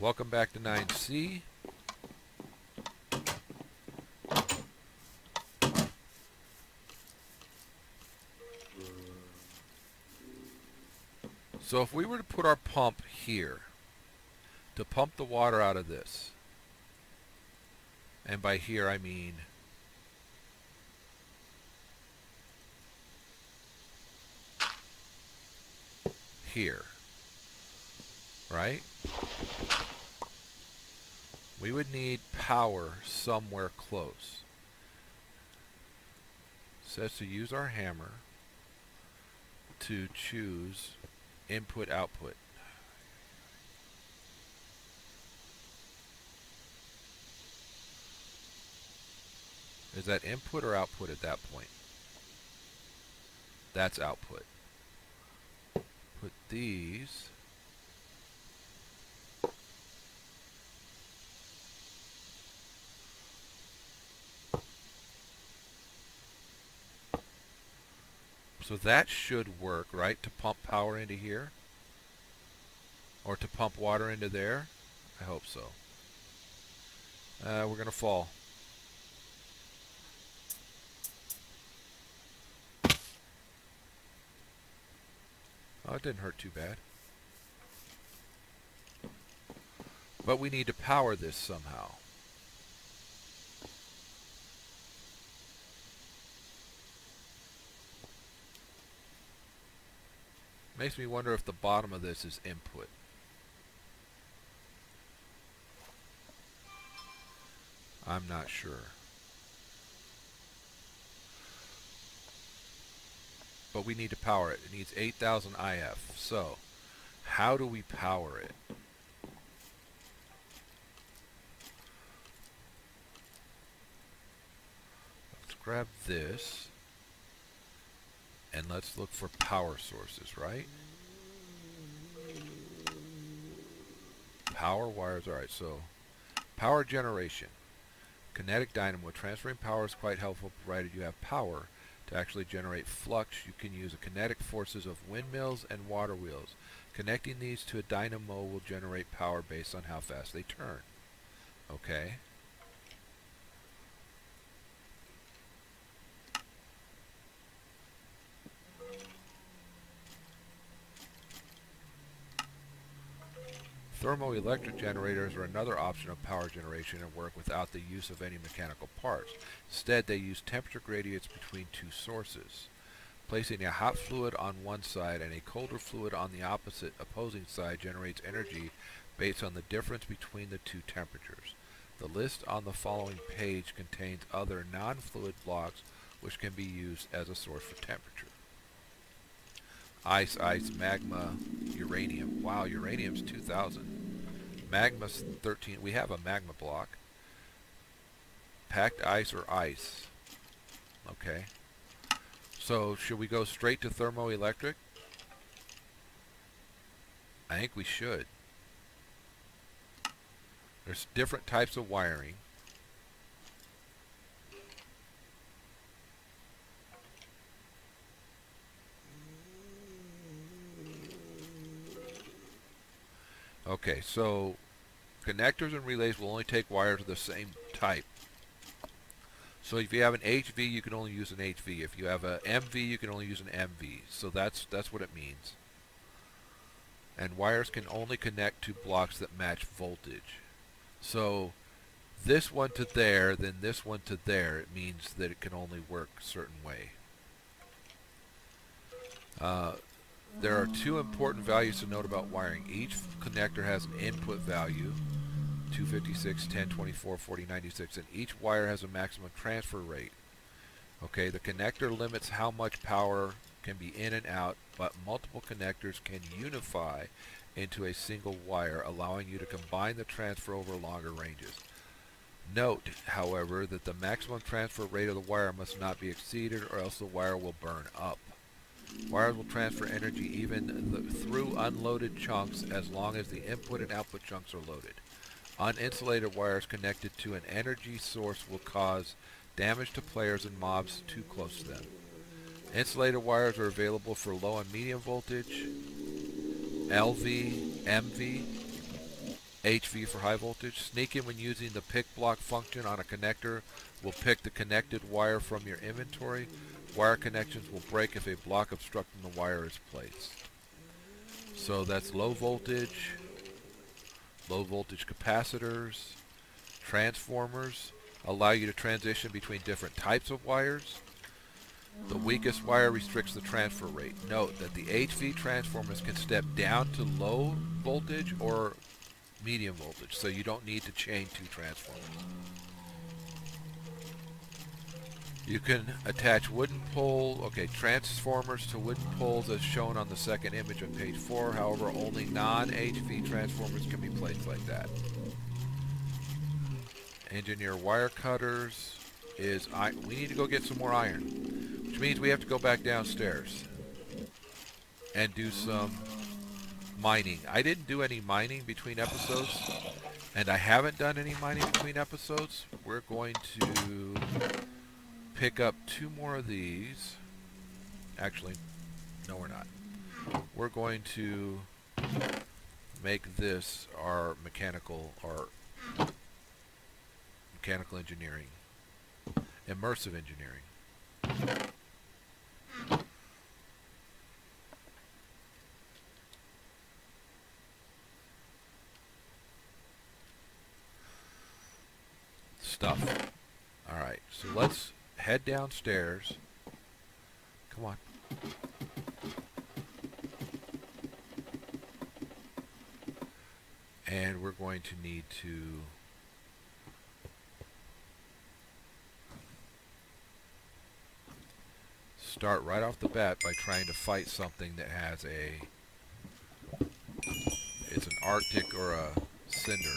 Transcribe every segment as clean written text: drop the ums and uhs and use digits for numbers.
Welcome back to 9C. So if we were to put our pump here to pump the water out of this, and by here I mean here, right? We would need power somewhere close. It says to use our hammer to choose input output. Is that input or output at that point? That's output. Put these so that should work, right? To pump power into here or to pump water into there. I hope so. We're gonna fall. Oh, it didn't hurt too bad. But we need to power this somehow. Makes me wonder if the bottom of this is input. I'm not sure. But we need to power it. It needs 8,000 IF. So, how do we power it? Let's grab this. And let's look for power sources, right? Power wires. Alright, so power generation. Kinetic dynamo. Transferring power is quite helpful provided you have power. To actually generate flux, you can use the kinetic forces of windmills and water wheels. Connecting these to a dynamo will generate power based on how fast they turn. Okay. Thermoelectric generators are another option of power generation and work without the use of any mechanical parts. Instead, they use temperature gradients between two sources. Placing a hot fluid on one side and a colder fluid on the opposing side generates energy based on the difference between the two temperatures. The list on the following page contains other non-fluid blocks which can be used as a source for temperature. Ice, magma, uranium. Wow, uranium's 2,000. Magma's 13. We have a magma block. Packed ice or ice. Okay. So, should we go straight to thermoelectric? I think we should. There's different types of wiring. Okay, so connectors and relays will only take wires of the same type. So if you have an HV, you can only use an HV. If you have an MV, you can only use an MV. So that's what it means. And wires can only connect to blocks that match voltage. So this one to there, then this one to there, it means that it can only work a certain way. There are two important values to note about wiring. Each connector has an input value, 256, 10, 24, 40, 96, and each wire has a maximum transfer rate. Okay, the connector limits how much power can be in and out, but multiple connectors can unify into a single wire, allowing you to combine the transfer over longer ranges. Note, however, that the maximum transfer rate of the wire must not be exceeded or else the wire will burn up. Wires will transfer energy even through unloaded chunks as long as the input and output chunks are loaded. Uninsulated wires connected to an energy source will cause damage to players and mobs too close to them. Insulated wires are available for low and medium voltage, LV, MV. HV for high voltage. Sneak in when using the pick block function on a connector will pick the connected wire from your inventory. Wire connections will break if a block obstructing the wire is placed. So that's low voltage capacitors, transformers allow you to transition between different types of wires. The weakest wire restricts the transfer rate. Note that the HV transformers can step down to low voltage or medium voltage, so you don't need to chain two transformers. You can attach wooden transformers to wooden poles as shown on the second image on page 4. However, only non-HV transformers can be placed like that. Engineer wire cutters is we need to go get some more iron, which means we have to go back downstairs and do some mining. I didn't do any mining between episodes, and I haven't done any mining between episodes. We're going to pick up 2 more of these. Actually, no, we're not. We're going to make this our mechanical engineering, immersive engineering. Stuff. Alright, so let's head downstairs. Come on. And we're going to need to start right off the bat by trying to fight something that has it's an Arctic or a cinder.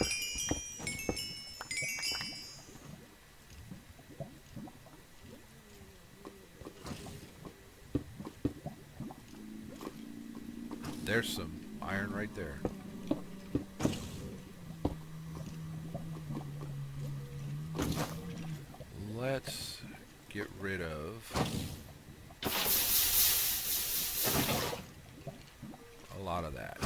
There's some iron right there. Let's get rid of a lot of that.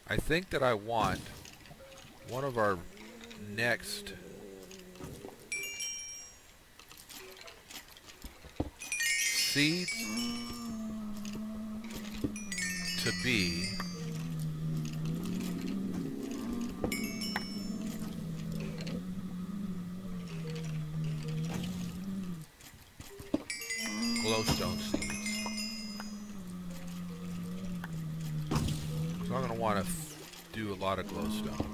I think that I want one of our next seeds to be glowstone seeds. So I'm going to want to do a lot of glowstone.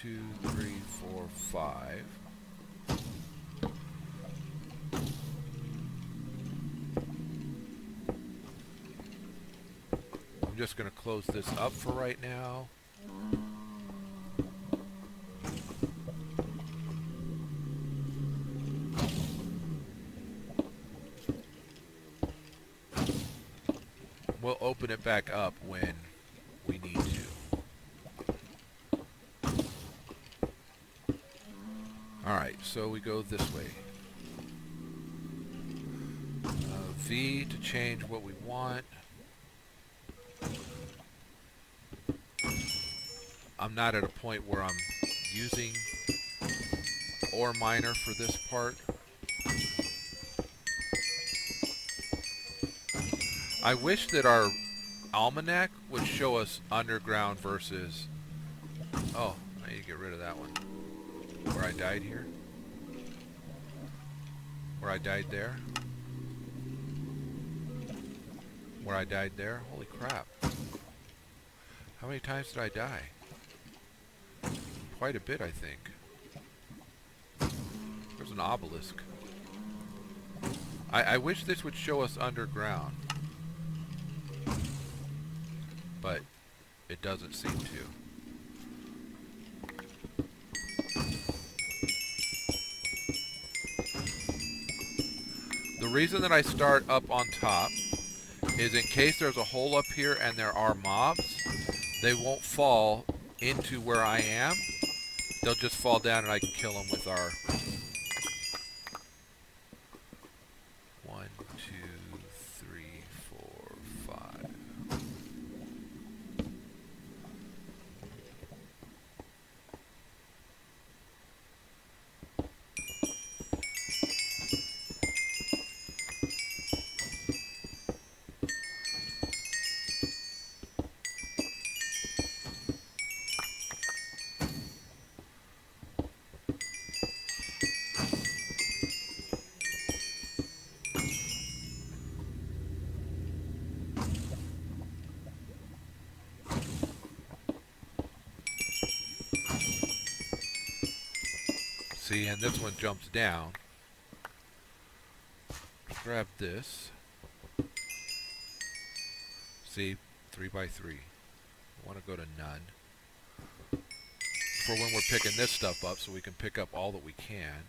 Two, three, four, five. I'm just going to close this up for right now. we'll open it back up when we need to. Alright, so we go this way. V to change what we want. I'm not at a point where I'm using ore miner for this part. I wish that our almanac would show us underground versus... Oh, I need to get rid of that one. Where I died here? Where I died there? Where I died there? Holy crap. How many times did I die? Quite a bit, I think. There's an obelisk. I wish this would show us underground. But it doesn't seem to. The reason that I start up on top is in case there's a hole up here and there are mobs, they won't fall into where I am. They'll just fall down and I can kill them with our 1, 2, 3, 4, 5. See, and this one jumps down. Grab this. See, 3 by 3. I want to go to none. For when we're picking this stuff up, so we can pick up all that we can.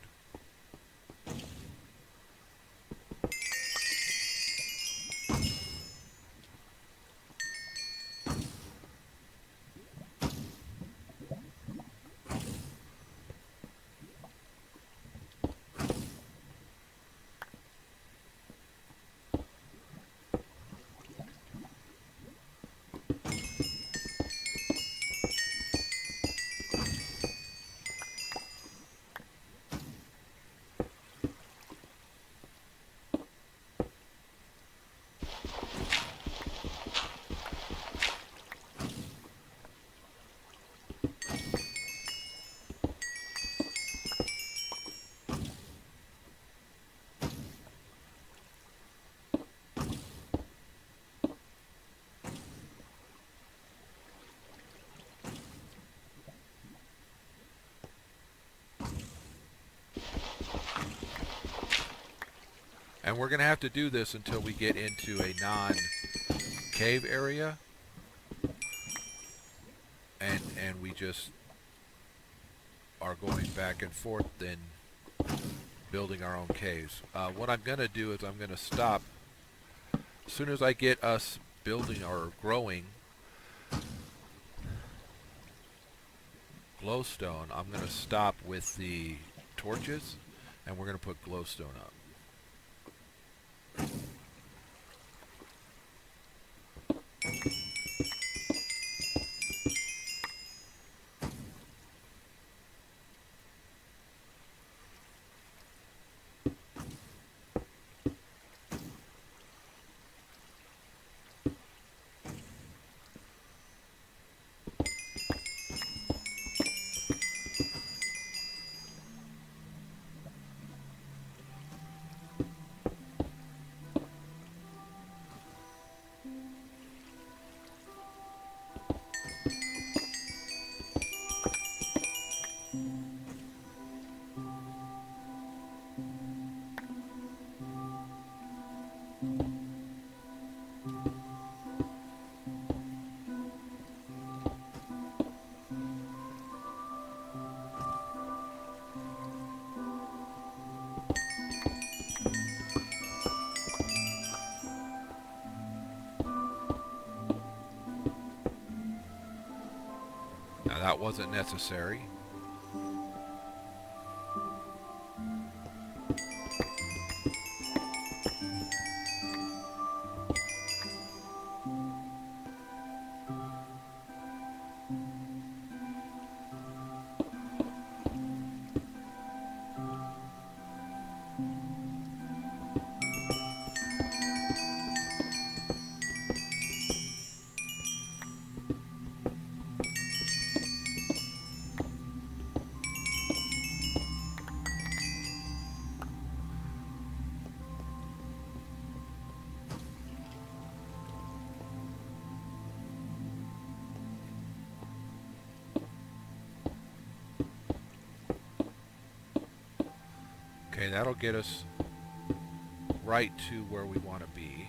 And we're going to have to do this until we get into a non-cave area. And we just are going back and forth then building our own caves. What I'm going to do is I'm going to stop. As soon as I get us building or growing glowstone, I'm going to stop with the torches and we're going to put glowstone up. that wasn't necessary. Okay, that'll get us right to where we want to be.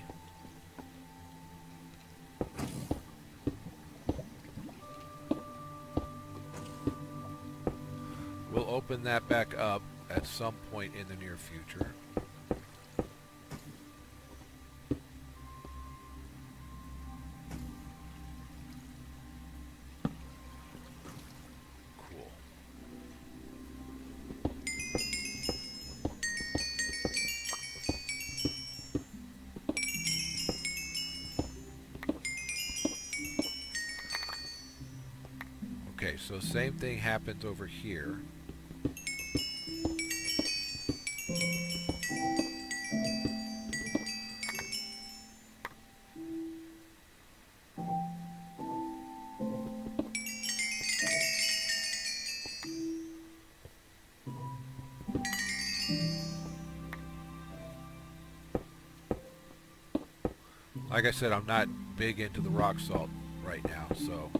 We'll open that back up at some point in the near future. Cool. Okay, so same thing happens over here. Like I said, I'm not big into the rock salt right now, so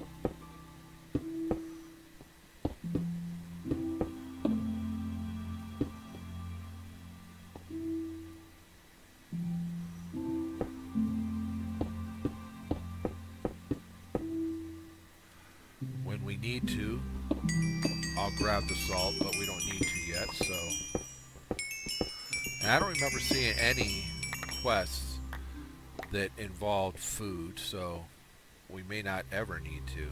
when we need to, I'll grab the salt, but we don't need to yet, so. And I don't remember seeing any quests that involved food, so we may not ever need to.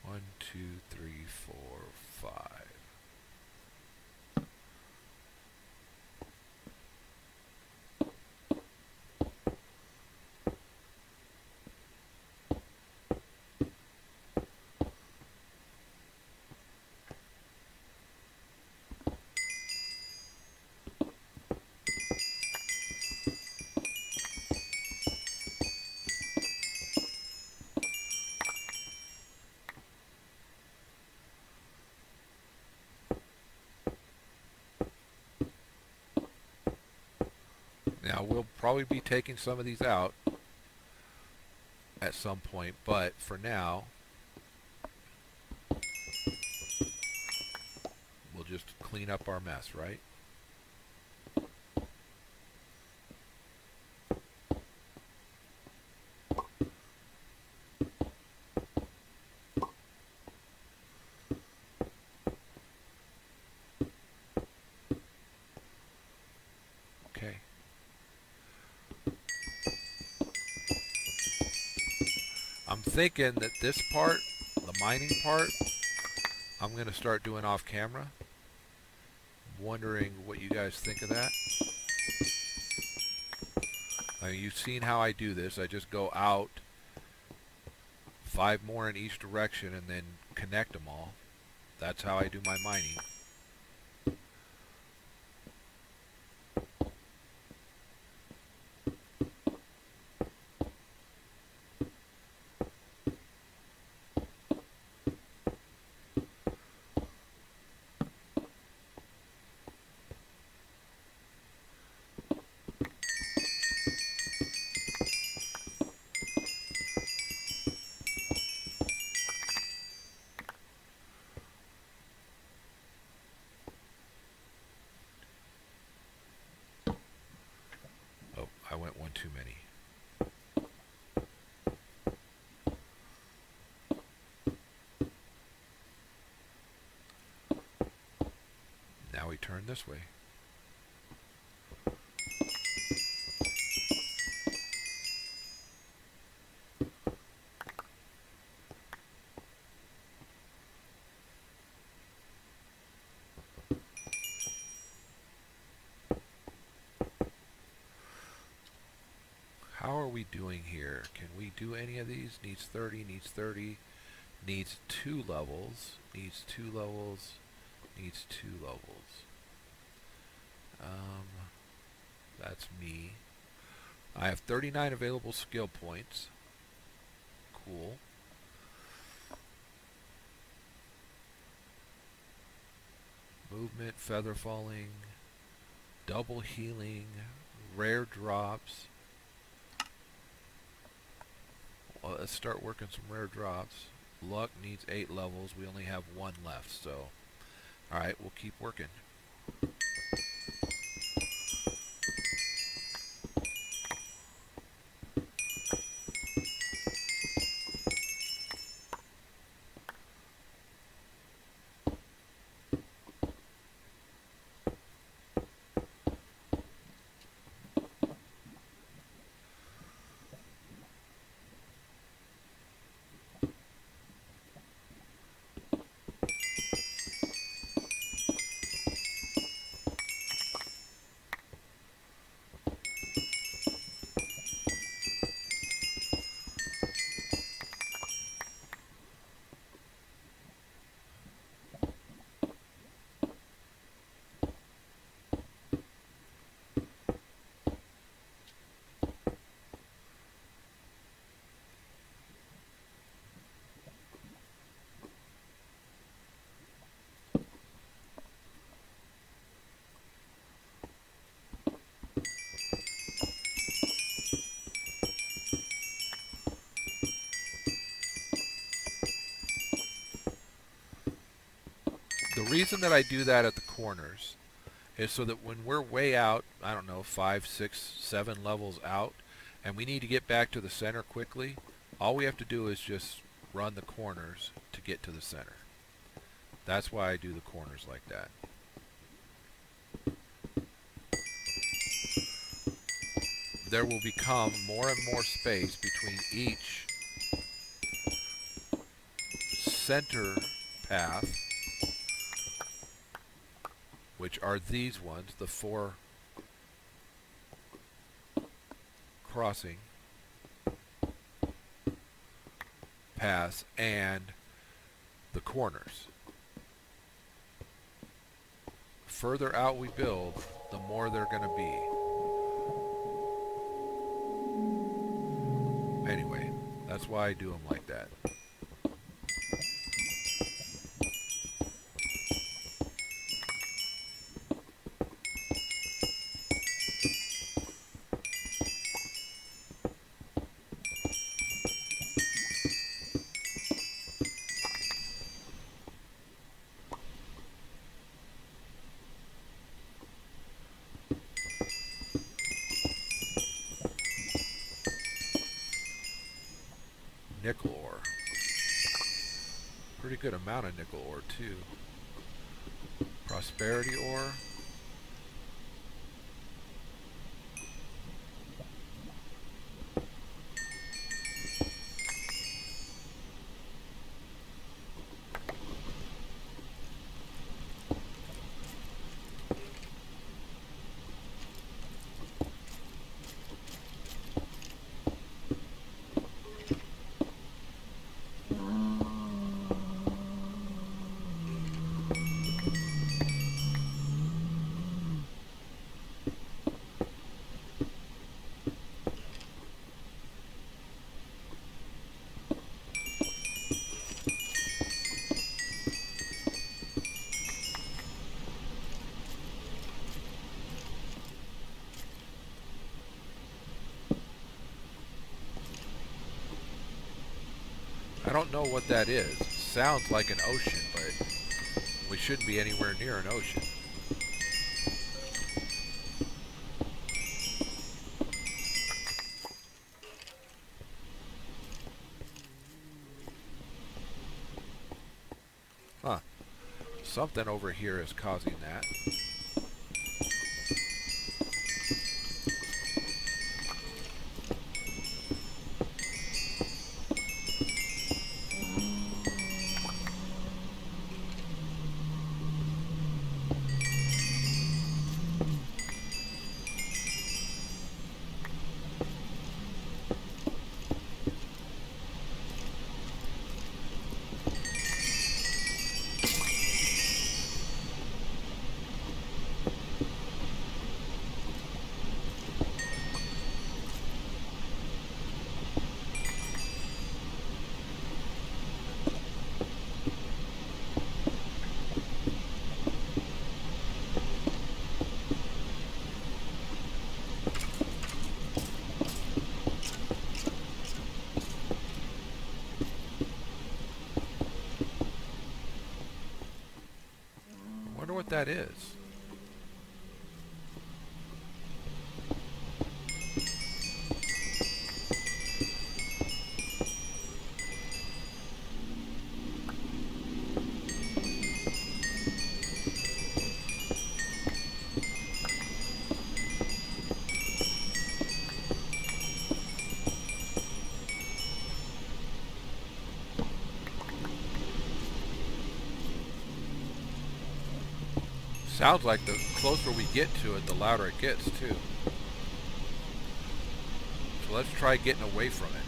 One, two, three, four, five. Now we'll probably be taking some of these out at some point, but for now we'll just clean up our mess, right? Okay. I'm thinking that this part, the mining part, I'm going to start doing off camera. I'm wondering what you guys think of that. I mean, you've seen how I do this. I just go out 5 more in each direction and then connect them all. That's how I do my mining. went one too many. Now we turn this way. How are we doing here? Can we do any of these? Needs 30, needs 30, needs 2 levels, needs 2 levels, needs 2 levels. That's me. I have 39 available skill points. Cool. Movement, feather falling, double healing, rare drops. Well, let's start working some rare drops. Luck needs 8 levels. We only have 1 left, so alright, we'll keep working. The reason that I do that at the corners is so that when we're way out, I don't know, 5, 6, 7 levels out, and we need to get back to the center quickly, all we have to do is just run the corners to get to the center. That's why I do the corners like that. There will become more and more space between each center path, which are these ones, the 4 crossing paths, and the corners. The further out we build, the more they're going to be. Anyway, that's why I do them like that. Nickel ore. Pretty good amount of nickel ore too. Prosperity ore. I don't know what that is. Sounds like an ocean, but we shouldn't be anywhere near an ocean. something over here is causing that. I wonder what that is. Sounds like the closer we get to it, the louder it gets too. So let's try getting away from it.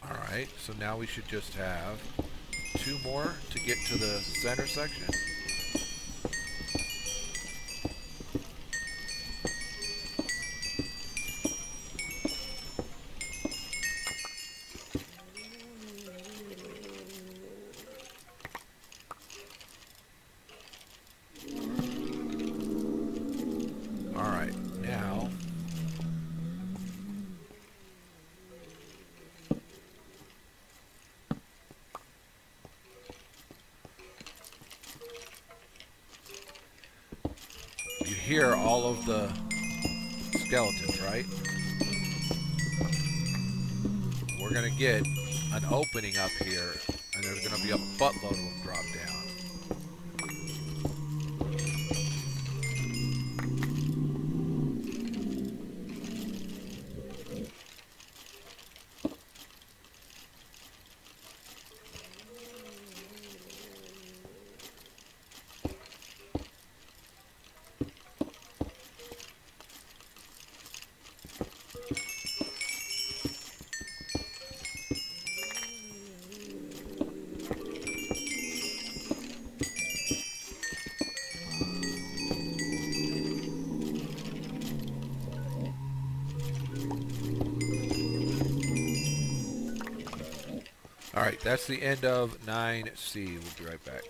Alright, so now we should just have 2 more to get to the center section. Alright, now you hear all of the skeletons, right? We're going to get an opening up here, and there's going to be a buttload of them drop down. Alright, that's the end of 9C. We'll be right back.